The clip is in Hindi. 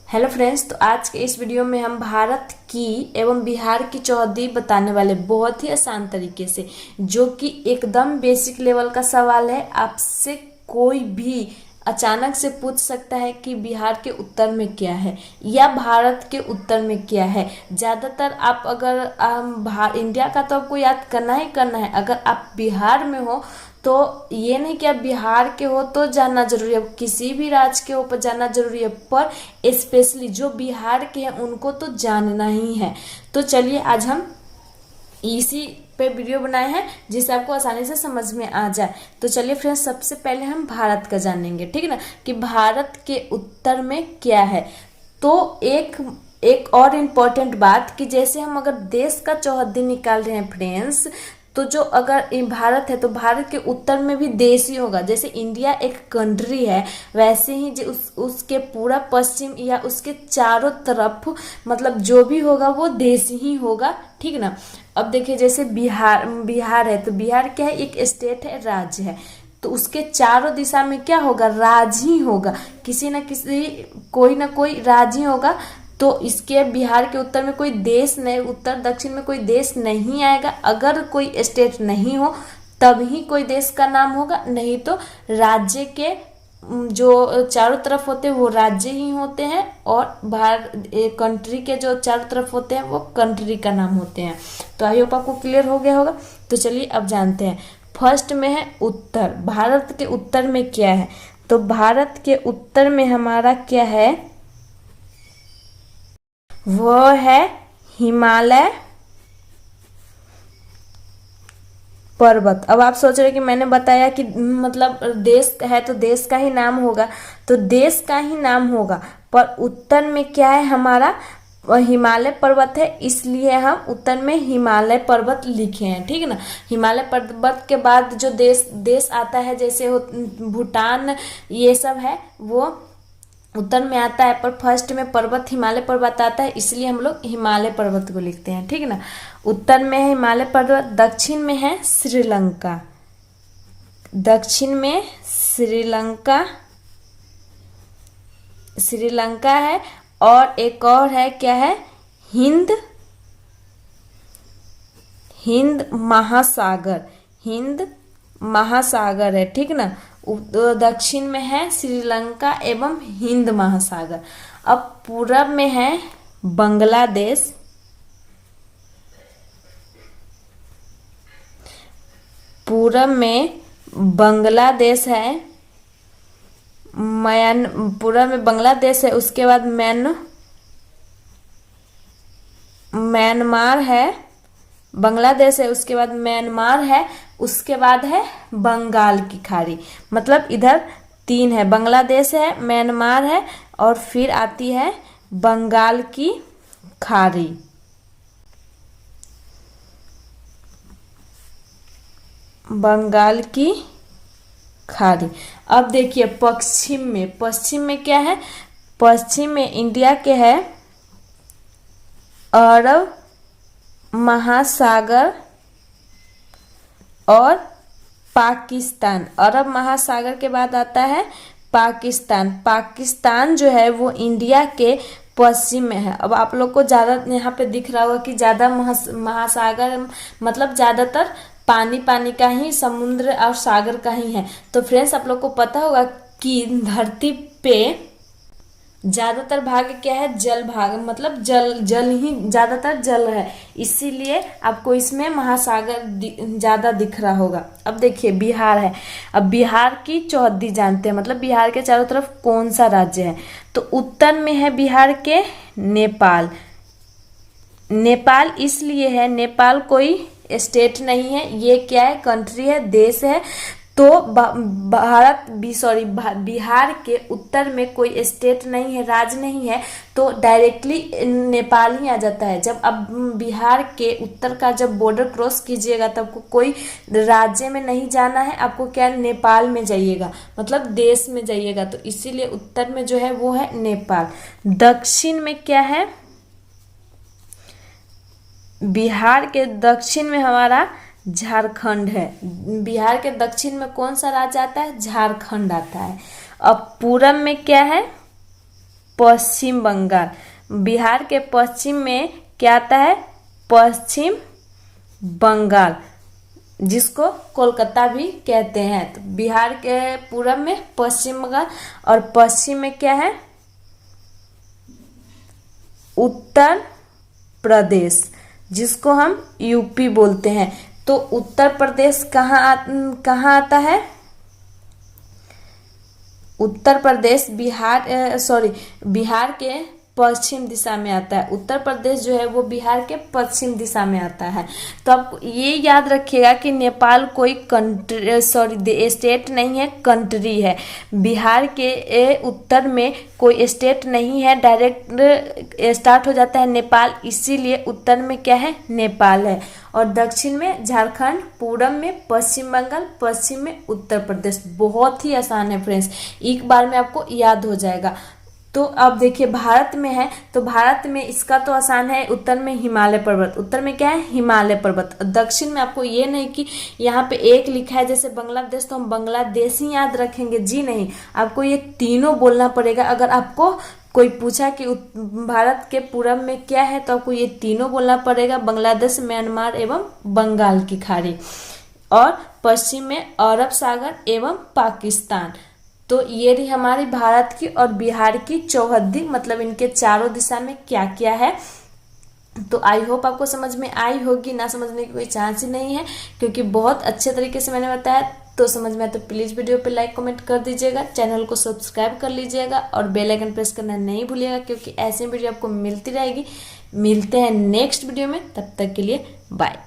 हेलो फ्रेंड्स, तो आज के इस वीडियो में हम भारत की एवं बिहार की चौहद्दी बताने वाले बहुत ही आसान तरीके से, जो कि एकदम बेसिक लेवल का सवाल है। आपसे कोई भी अचानक से पूछ सकता है कि बिहार के उत्तर में क्या है या भारत के उत्तर में क्या है। ज़्यादातर आप अगर इंडिया का तो आपको याद करना ही करना है। अगर आप बिहार में हो तो ये नहीं कि आप बिहार के हो तो जानना जरूरी है, किसी भी राज्य के ऊपर जानना जरूरी है, पर स्पेशली जो बिहार के हैं उनको तो जानना ही है। तो चलिए आज हम इसी पे वीडियो बनाए हैं जिससे आपको आसानी से समझ में आ जाए। तो चलिए फ्रेंड्स, सबसे पहले हम भारत का जानेंगे, ठीक है ना, कि भारत के उत्तर में क्या है। तो एक और इम्पोर्टेंट बात कि जैसे हम अगर देश का चौहद्दी निकाल रहे हैं फ्रेंड्स, तो जो अगर भारत है तो भारत के उत्तर में भी देश ही होगा। जैसे इंडिया एक कंट्री है, वैसे ही उसके पूरा पश्चिम या उसके चारों तरफ मतलब जो भी होगा वो देश ही होगा, ठीक ना। अब देखिए जैसे बिहार है तो बिहार क्या है, एक स्टेट है, राज्य है। तो उसके चारों दिशा में क्या होगा, राज्य ही होगा, किसी न किसी कोई ना कोई राज्य ही होगा। तो इसके बिहार के उत्तर में कोई देश नहीं, उत्तर दक्षिण में कोई देश नहीं आएगा। अगर कोई स्टेट नहीं हो तब ही कोई देश का नाम होगा, नहीं तो राज्य के जो चारों तरफ होते हैं वो राज्य ही होते हैं, और कंट्री के जो चारों तरफ होते हैं वो कंट्री का नाम होते हैं। तो आई होप आपको क्लियर हो गया होगा। तो चलिए अब जानते हैं। फर्स्ट में है उत्तर। भारत के उत्तर में क्या है, तो भारत के उत्तर में हमारा क्या है, वो है हिमालय पर्वत। अब आप सोच रहे कि मैंने बताया कि मतलब देश है तो देश का ही नाम होगा, तो देश का ही नाम होगा, पर उत्तर में क्या है हमारा, हिमालय पर्वत है, इसलिए हम उत्तर में हिमालय पर्वत लिखे हैं, ठीक है ना। हिमालय पर्वत के बाद जो देश आता है, जैसे भूटान, ये सब है, वो उत्तर में आता है, पर फर्स्ट में पर्वत हिमालय पर्वत आता है, इसलिए हम लोग हिमालय पर्वत को लिखते हैं, ठीक है ना। उत्तर में है हिमालय पर्वत, दक्षिण में है श्रीलंका, दक्षिण में श्रीलंका है, और एक और है, क्या है, हिंद महासागर, हिंद महासागर है, ठीक ना। दक्षिण में है श्रीलंका एवं हिंद महासागर। अब पूरब में है बांग्लादेश, पूरब में बांग्लादेश है, पूरब में बांग्लादेश है, उसके बाद म्यांमार है, बांग्लादेश है, उसके बाद म्यांमार है, उसके बाद है बंगाल की खाड़ी। मतलब इधर तीन है, बांग्लादेश है, म्यांमार है, और फिर आती है बंगाल की खाड़ी। बंगाल की खाड़ी। अब देखिए पश्चिम में क्या है, पश्चिम में इंडिया के है अरब महासागर और पाकिस्तान। अरब महासागर के बाद आता है पाकिस्तान। पाकिस्तान जो है वो इंडिया के पश्चिम में है। अब आप लोग को ज़्यादा यहाँ पे दिख रहा होगा कि ज़्यादा महासागर मतलब ज़्यादातर पानी पानी का ही, समुद्र और सागर का ही है। तो फ्रेंड्स, आप लोग को पता होगा कि धरती पे ज्यादातर भाग क्या है, जल भाग, मतलब जल ही ज्यादातर जल है, इसीलिए आपको इसमें महासागर ज्यादा दिख रहा होगा। अब देखिए बिहार है। अब बिहार की चौहद्दी जानते हैं, मतलब बिहार के चारों तरफ कौन सा राज्य है। तो उत्तर में है बिहार के नेपाल। नेपाल इसलिए है, नेपाल कोई स्टेट नहीं है, ये क्या है, कंट्री है, देश है। तो बिहार के उत्तर में कोई स्टेट नहीं है, राज्य नहीं है, तो डायरेक्टली नेपाल ही आ जाता है। जब अब बिहार के उत्तर का जब बॉर्डर क्रॉस कीजिएगा तब आपको कोई राज्य में नहीं जाना है, आपको क्या, नेपाल में जाइएगा, मतलब देश में जाइएगा। तो इसीलिए उत्तर में जो है वो है नेपाल। दक्षिण में क्या है, बिहार के दक्षिण में हमारा झारखंड है। बिहार के दक्षिण में कौन सा राज्य आता है, झारखंड आता है। अब पूरब में क्या है, पश्चिम बंगाल। बिहार के पश्चिम में क्या आता है? पश्चिम बंगाल, जिसको कोलकाता भी कहते हैं। तो बिहार के पूरब में पश्चिम बंगाल और पश्चिम में क्या है? उत्तर प्रदेश, जिसको हम यूपी बोलते हैं। तो उत्तर प्रदेश कहाँ आता है? उत्तर प्रदेश बिहार के पश्चिम दिशा में आता है। उत्तर प्रदेश जो है वो बिहार के पश्चिम दिशा में आता है। तो आपको ये याद रखिएगा कि नेपाल कोई स्टेट नहीं है, कंट्री है। बिहार के उत्तर में कोई स्टेट नहीं है, डायरेक्ट स्टार्ट हो जाता है नेपाल, इसीलिए उत्तर में क्या है? नेपाल है। और दक्षिण में झारखंड, पूरब में पश्चिम बंगाल, पश्चिम में उत्तर प्रदेश। बहुत ही आसान है फ्रेंड्स, एक बार में आपको याद हो जाएगा। तो अब देखिए भारत में है, तो भारत में इसका तो आसान है, उत्तर में हिमालय पर्वत। उत्तर में क्या है? हिमालय पर्वत। दक्षिण में आपको ये नहीं कि यहाँ पे एक लिखा है जैसे बांग्लादेश तो हम बांग्लादेश ही याद रखेंगे, जी नहीं, आपको ये तीनों बोलना पड़ेगा। अगर आपको कोई पूछा कि भारत के पूरब में क्या है तो आपको ये तीनों बोलना पड़ेगा, बांग्लादेश, म्यांमार एवं बंगाल की खाड़ी। और पश्चिम में अरब सागर एवं पाकिस्तान। तो ये रही हमारी भारत की और बिहार की चौहद्दी, मतलब इनके चारों दिशा में क्या क्या है। तो आई होप आपको समझ में आई होगी, ना समझने की कोई चांस ही नहीं है, क्योंकि बहुत अच्छे तरीके से मैंने बताया। तो समझ में आए तो प्लीज़ वीडियो पे लाइक कमेंट कर दीजिएगा, चैनल को सब्सक्राइब कर लीजिएगा और बेल आइकन प्रेस करना नहीं भूलिएगा, क्योंकि ऐसे वीडियो आपको मिलती रहेगी। मिलते हैं नेक्स्ट वीडियो में, तब तक के लिए बाय।